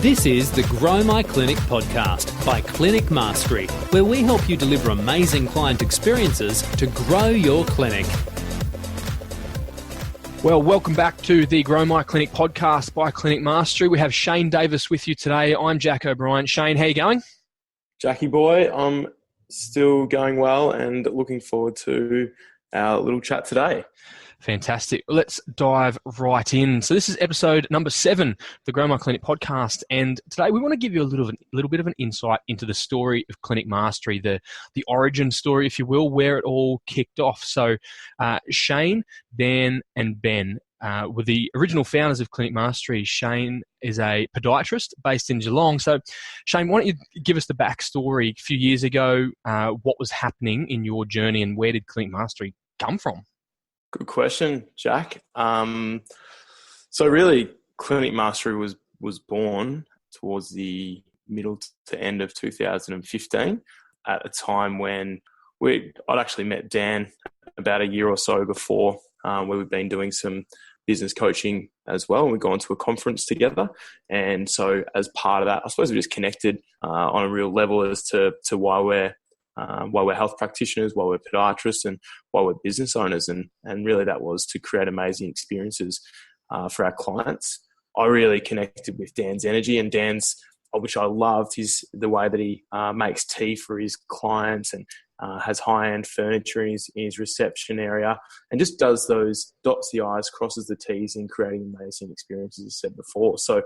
This is the Grow My Clinic podcast by Clinic Mastery, where we help you deliver amazing client experiences to grow your clinic. Well, welcome back to the Grow My Clinic podcast by Clinic Mastery. We have Shane Davis with you today. I'm Jack O'Brien. Shane, how are you going? Jackie boy, I'm still going well and looking forward to our little chat today. Fantastic. Let's dive right in. So this is episode number 7 of the Grow My Clinic podcast. And today we want to give you a little bit of an insight into the story of Clinic Mastery, the origin story, if you will, where it all kicked off. So Shane, Dan and Ben were the original founders of Clinic Mastery. Shane is a podiatrist based in Geelong. So Shane, why don't you give us the backstory? A few years ago, what was happening in your journey and where did Clinic Mastery come from? Good question, Jack. So really, Clinic Mastery was born towards the middle to end of 2015 at a time when I'd actually met Dan about a year or so before, where we've been doing some business coaching as well. And we've gone to a conference together. And so as part of that, I suppose we just connected on a real level as to why we're health practitioners, why we're podiatrists, and why we're business owners. And really that was to create amazing experiences for our clients. I really connected with Dan's energy, and Dan's, which I loved, the way that he makes tea for his clients and has high-end furniture in his reception area, and just does those dots the I's, crosses the T's in creating amazing experiences, as I said before. So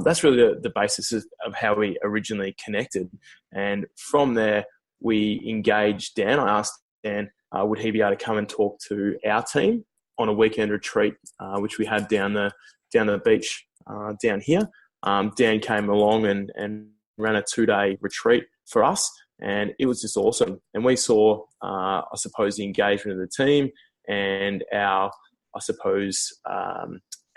that's really the basis of how we originally connected. And from there, we engaged Dan. I asked Dan, would he be able to come and talk to our team on a weekend retreat, which we had down the beach down here. Dan came along and ran a 2-day retreat for us, and it was just awesome. And we saw, I suppose, the engagement of the team and our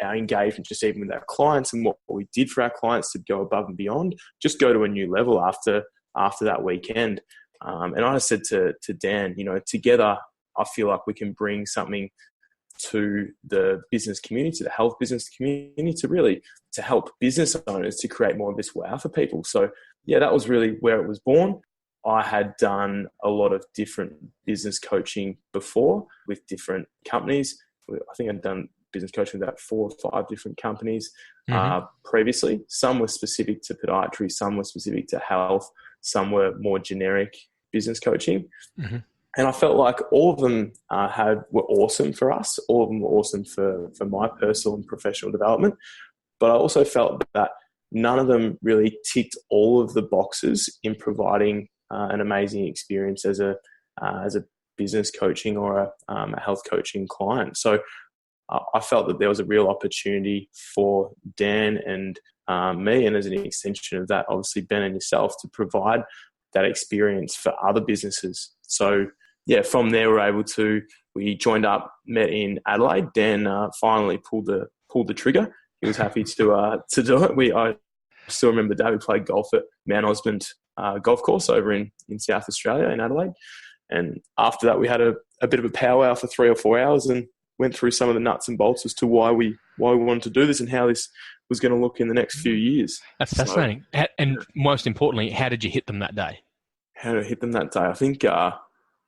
engagement just even with our clients and what we did for our clients to go above and beyond, just go to a new level after that weekend. And I said to Dan, together, I feel like we can bring something to the business community, to the health business community, to help business owners to create more of this wow for people. So yeah, that was really where it was born. I had done a lot of different business coaching before with different companies. I think I'd done business coaching with about 4 or 5 different companies previously. Some were specific to podiatry, some were specific to health, some were more generic business coaching. Mm-hmm. And I felt like all of them were awesome for us. All of them were awesome for my personal and professional development. But I also felt that none of them really ticked all of the boxes in providing an amazing experience as a business coaching or a health coaching client. So I felt that there was a real opportunity for Dan and me, and as an extension of that, obviously Ben and yourself, to provide that experience for other businesses. So yeah, from there we joined up, met in Adelaide. Dan finally pulled the trigger. He was happy to do it. I still remember the day we played golf at Mount Osmond golf course over in South Australia in Adelaide. And after that, we had a bit of a powwow for 3 or 4 hours and went through some of the nuts and bolts as to why we wanted to do this and how this was going to look in the next few years. That's fascinating. And most importantly, how did you hit them that day? How did I hit them that day? I think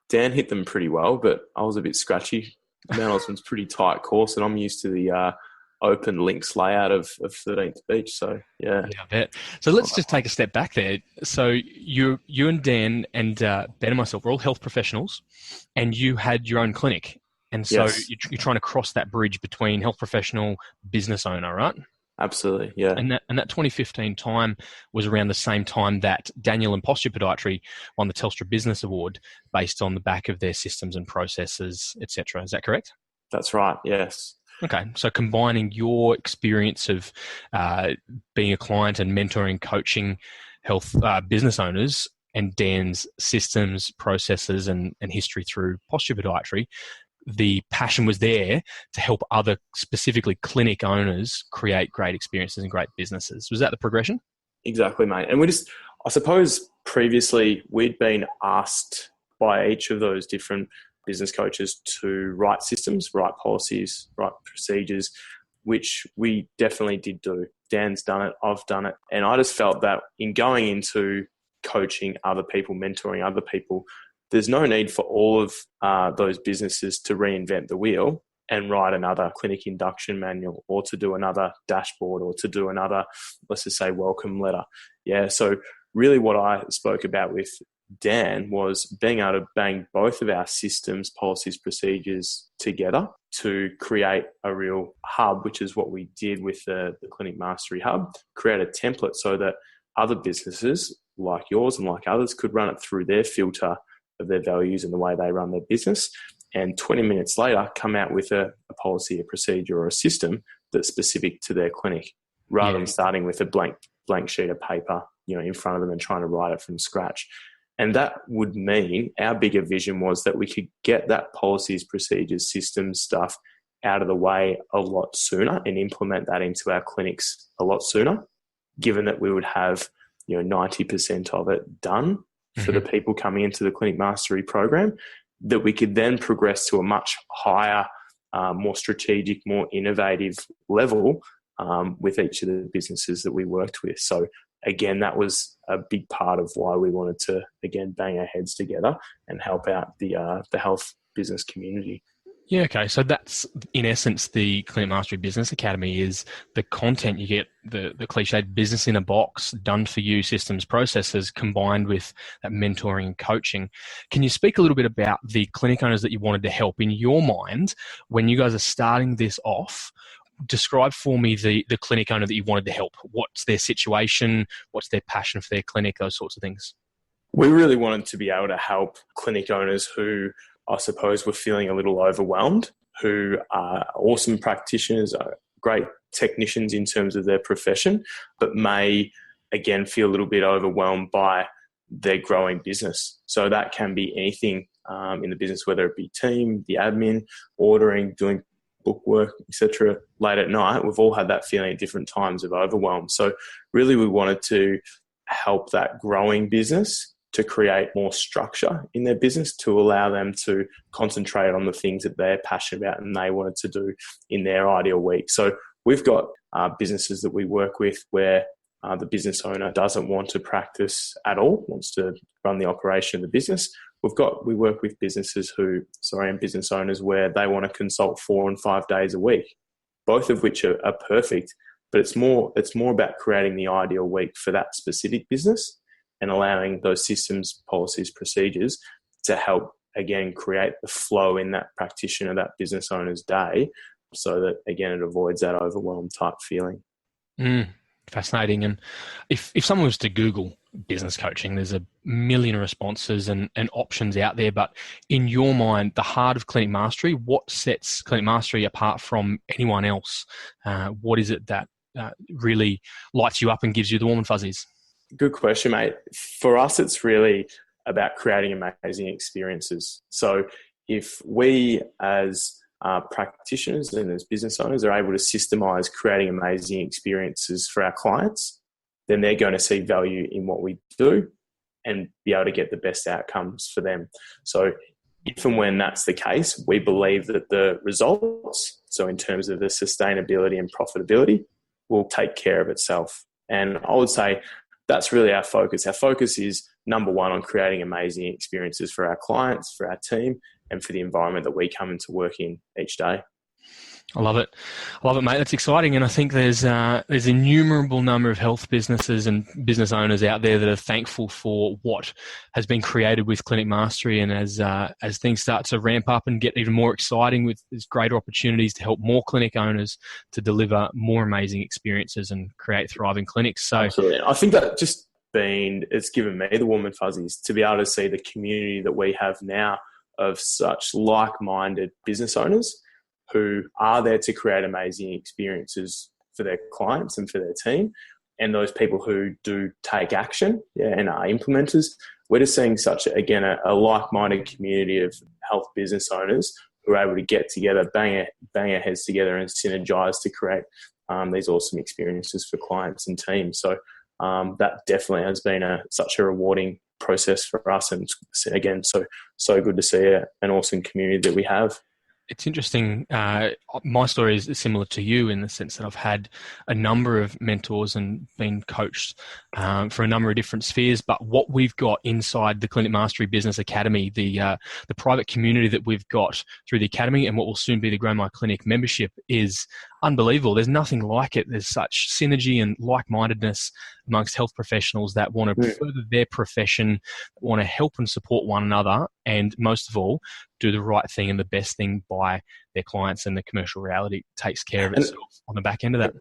Dan hit them pretty well, but I was a bit scratchy. Mount Osmond's pretty tight course, and I'm used to the open links layout of 13th Beach. So yeah, I bet. So let's just take a step back there. So you and Dan and Ben and myself were all health professionals, and you had your own clinic, and so yes. You're trying to cross that bridge between health professional, business owner, right? Absolutely, yeah. And that 2015 time was around the same time that Daniel and Posture Podiatry won the Telstra Business Award based on the back of their systems and processes, etc. Is that correct? That's right, yes. Okay, so combining your experience of being a client and mentoring, coaching health business owners, and Dan's systems, processes, and history through Posture Podiatry, the passion was there to help other, specifically clinic owners, create great experiences and great businesses. Was that the progression? Exactly, mate. And I suppose previously we'd been asked by each of those different business coaches to write systems, write policies, write procedures, which we definitely did do. Dan's done it, I've done it. And I just felt that in going into coaching other people, mentoring other people, there's no need for all of those businesses to reinvent the wheel and write another clinic induction manual, or to do another dashboard, or to do another, let's just say, welcome letter. Yeah. So really what I spoke about with Dan was being able to bang both of our systems, policies, procedures together to create a real hub, which is what we did with the Clinic Mastery Hub, create a template so that other businesses like yours and like others could run it through their filter of their values and the way they run their business. And 20 minutes later, come out with a policy, a procedure, or a system that's specific to their clinic, rather than starting with a blank sheet of paper, in front of them and trying to write it from scratch. And that would mean our bigger vision was that we could get that policies, procedures, systems stuff out of the way a lot sooner and implement that into our clinics a lot sooner, given that we would have 90% of it done for the people coming into the Clinic Mastery program, that we could then progress to a much higher, more strategic, more innovative level with each of the businesses that we worked with. So again, that was a big part of why we wanted to, again, bang our heads together and help out the health business community. Yeah, okay. So that's, in essence, the Clinic Mastery Business Academy is the content you get, the cliched business in a box, done for you systems, processes, combined with that mentoring and coaching. Can you speak a little bit about the clinic owners that you wanted to help? In your mind, when you guys are starting this off, describe for me the clinic owner that you wanted to help. What's their situation? What's their passion for their clinic? Those sorts of things. We really wanted to be able to help clinic owners who, I suppose, were feeling a little overwhelmed, who are awesome practitioners, are great technicians in terms of their profession, but may, again, feel a little bit overwhelmed by their growing business. So that can be anything in the business, whether it be team, the admin, ordering, doing bookwork, etc. late at night. We've all had that feeling at different times of overwhelm. So really we wanted to help that growing business to create more structure in their business, to allow them to concentrate on the things that they're passionate about and they wanted to do in their ideal week. So we've got businesses that we work with where the business owner doesn't want to practice at all, wants to run the operation of the business. We work with business owners where they want to consult 4 and 5 days a week, both of which are perfect, but it's more about creating the ideal week for that specific business and allowing those systems, policies, procedures to help, again, create the flow in that practitioner, that business owner's day, so that, again, it avoids that overwhelmed type feeling. Fascinating. And if someone was to Google business coaching, there's a million responses and options out there. But in your mind, the heart of Clinic Mastery, what sets Clinic Mastery apart from anyone else? What is it that really lights you up and gives you the warm and fuzzies? Good question, mate. For us, it's really about creating amazing experiences. So if we as practitioners and as business owners are able to systemize creating amazing experiences for our clients, then they're going to see value in what we do and be able to get the best outcomes for them. So if and when that's the case, we believe that the results, so in terms of the sustainability and profitability, will take care of itself. And I would say that's really our focus. Our focus is, number one, on creating amazing experiences for our clients, for our team, and for the environment that we come into work in each day. I love it, mate. That's exciting, and I think there's an innumerable number of health businesses and business owners out there that are thankful for what has been created with Clinic Mastery. And as things start to ramp up and get even more exciting, with there's greater opportunities to help more clinic owners to deliver more amazing experiences and create thriving clinics. So, absolutely. I think that it's given me the warm and fuzzies to be able to see the community that we have now of such like-minded business owners who are there to create amazing experiences for their clients and for their team, and those people who do take action and are implementers. We're just seeing such, again, a like-minded community of health business owners who are able to get together, bang our heads together and synergize to create these awesome experiences for clients and teams. So that definitely has been such a rewarding process for us, and again, so good to see an awesome community that we have. It's interesting. My story is similar to you in the sense that I've had a number of mentors and been coached for a number of different spheres. But what we've got inside the Clinic Mastery Business Academy, the private community that we've got through the academy, and what will soon be the Grow My Clinic membership, is unbelievable. There's nothing like it. There's such synergy and like-mindedness amongst health professionals that want to further their profession, want to help and support one another, and most of all, do the right thing and the best thing by their clients, and the commercial reality takes care of itself on the back end of that.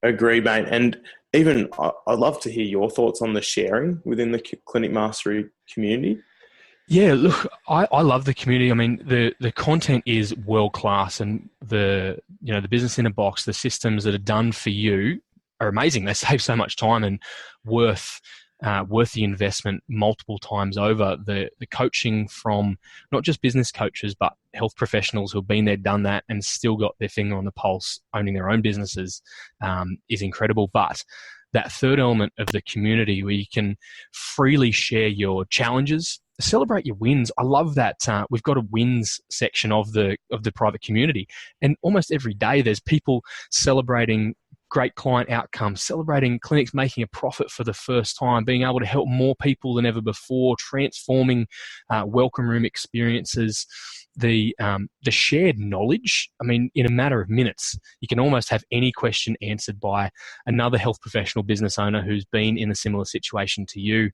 Agree, mate. And even I'd love to hear your thoughts on the sharing within the Clinic Mastery community. Yeah, look, I love the community. I mean, the content is world class, and the business in a box, the systems that are done for you are amazing. They save so much time and worth the investment multiple times over. The coaching from not just business coaches, but health professionals who have been there, done that, and still got their finger on the pulse, owning their own businesses, is incredible. But that third element of the community, where you can freely share your challenges, celebrate your wins. I love that we've got a wins section of the private community, and almost every day there's people celebrating great client outcomes, celebrating clinics making a profit for the first time, being able to help more people than ever before, transforming welcome room experiences, the shared knowledge. I mean, in a matter of minutes, you can almost have any question answered by another health professional business owner who's been in a similar situation to you.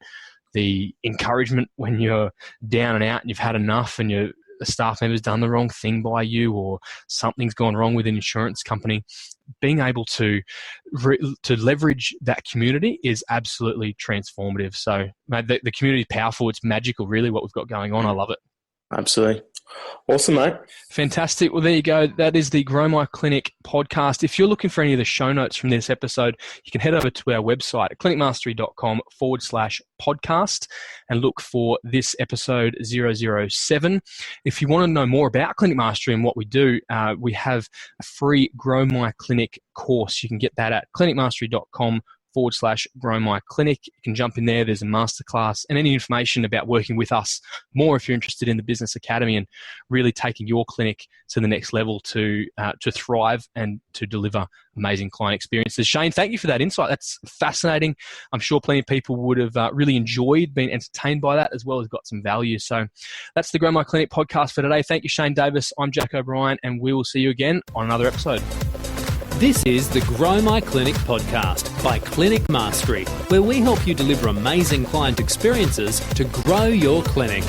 The encouragement when you're down and out and you've had enough, and the staff member's done the wrong thing by you, or something's gone wrong with an insurance company. Being able to leverage that community is absolutely transformative. So, mate, the community is powerful. It's magical, really, what we've got going on. I love it. Absolutely. Awesome, mate. Fantastic. Well, there you go. That is the Grow My Clinic podcast. If you're looking for any of the show notes from this episode, you can head over to our website at clinicmastery.com/podcast and look for this episode 007. If you want to know more about Clinic Mastery and what we do, we have a free Grow My Clinic course. You can get that at clinicmastery.com/Grow My Clinic. You can jump in there. There's a masterclass and any information about working with us more if you're interested in the Business Academy and really taking your clinic to the next level to thrive and to deliver amazing client experiences. Shane, thank you for that insight. That's fascinating. I'm sure plenty of people would have really enjoyed being entertained by that, as well as got some value. So that's the Grow My Clinic podcast for today. Thank you, Shane Davis. I'm Jack O'Brien, and we will see you again on another episode. This is the Grow My Clinic podcast by Clinic Mastery, where we help you deliver amazing client experiences to grow your clinic.